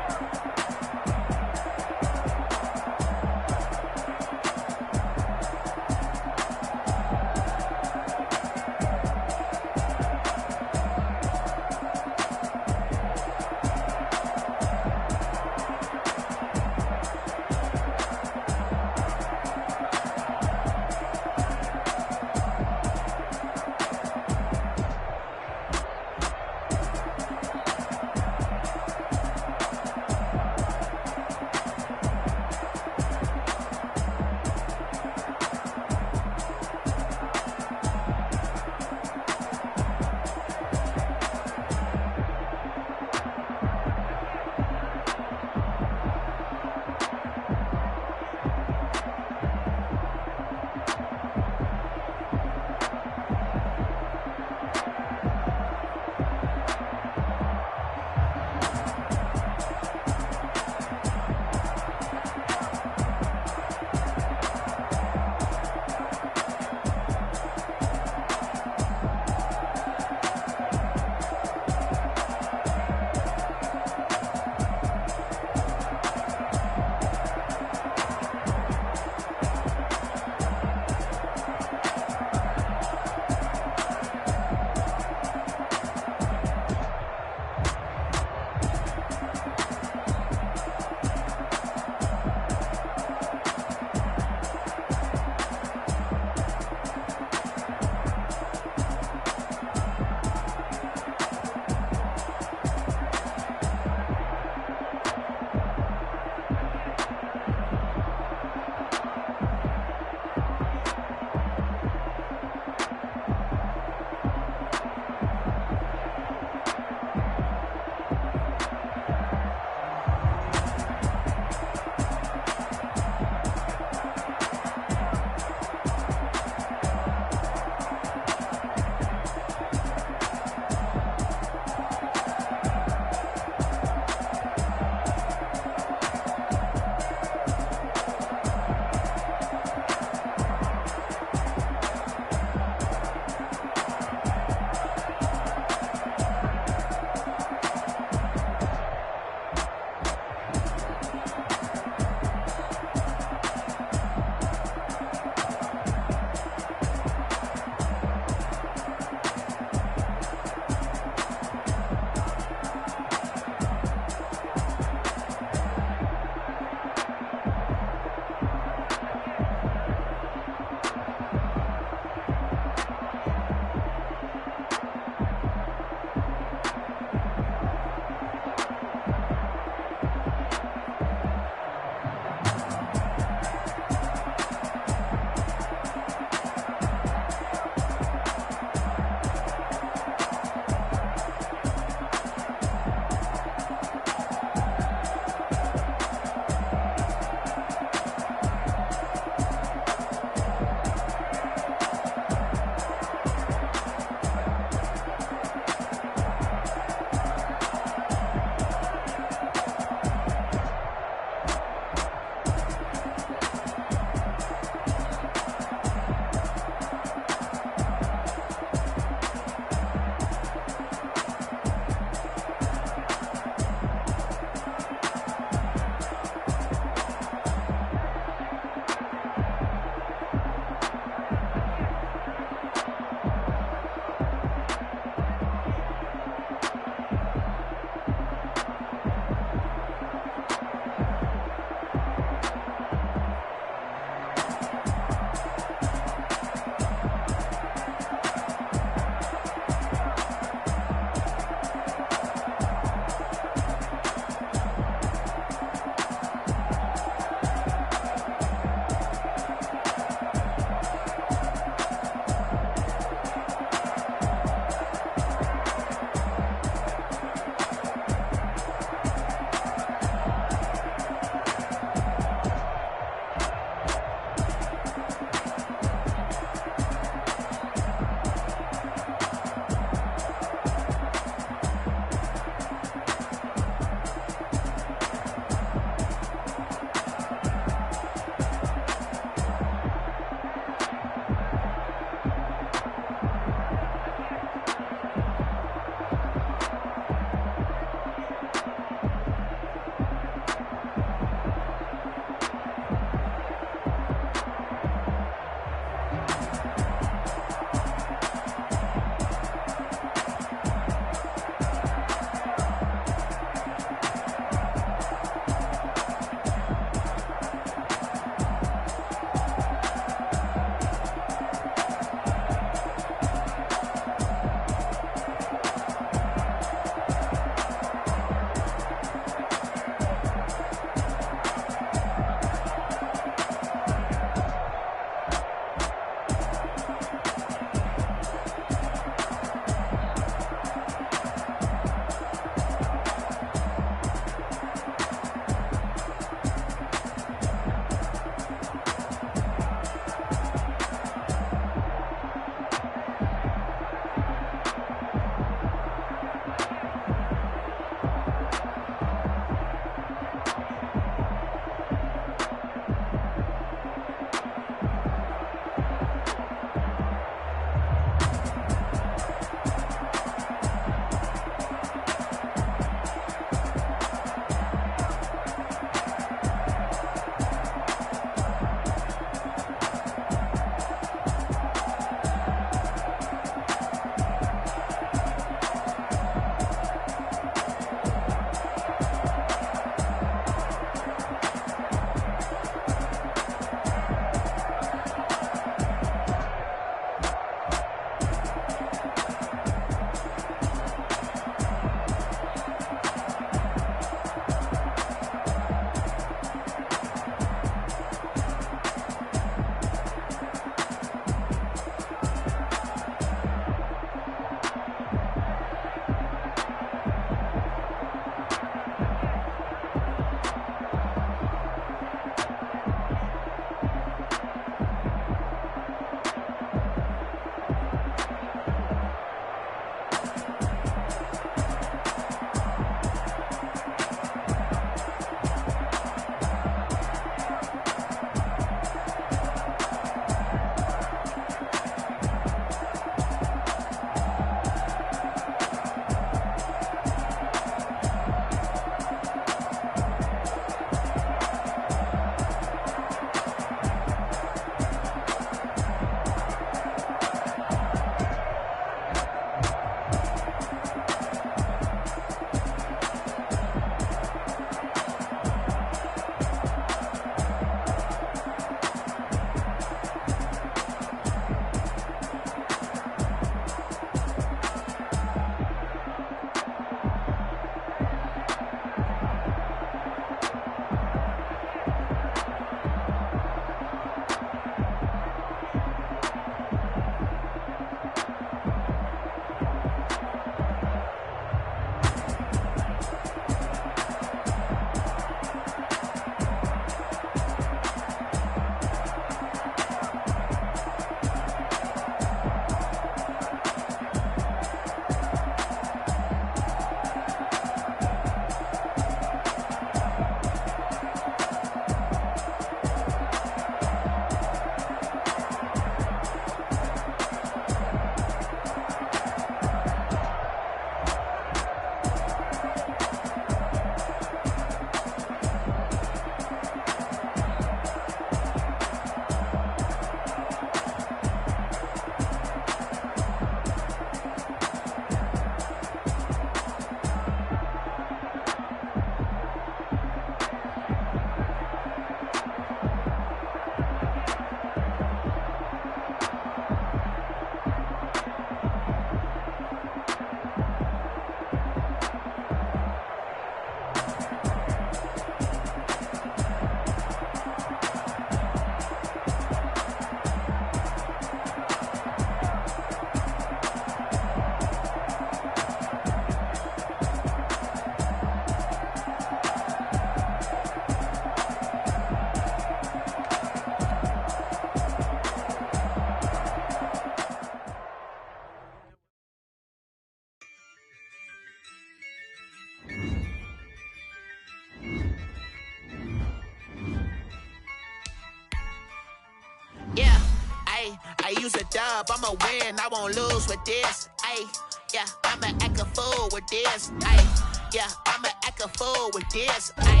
use a dub, I'ma win, I won't lose with this. Ay, yeah, I'ma act a fool with this. Ay, yeah, I'ma act a fool with this. Ay,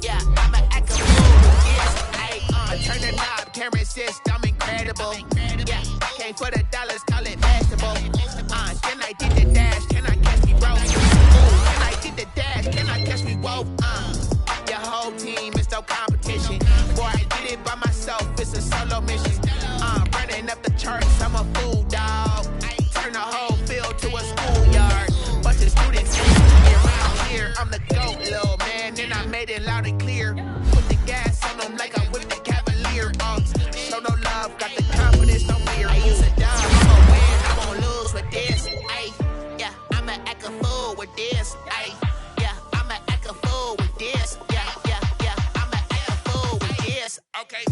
yeah, I'ma act a fool with this. Ay, I turn the knob, can't resist, I'm incredible. Yeah, came for the dollars, call it basketball. Then I did the dash, can I catch me broke? Then I did the dash, can I catch me woke? Your whole team is no competition. Boy, I did it by myself, it's a solo mission. Running up the charts, I'm a fool, dog. Turn the whole field to a schoolyard. Bunch of students around here, I'm the GOAT, little man. And I made it loud and clear. Put the gas on them like I'm with the Cavalier. Show no love, got the confidence, no fear. I use a dub, I'ma win, I won't lose with this. Ay, yeah, I'ma act a fool with this. Ay, yeah, I'ma act a fool with this. Yeah, I'ma act a fool with this. Okay,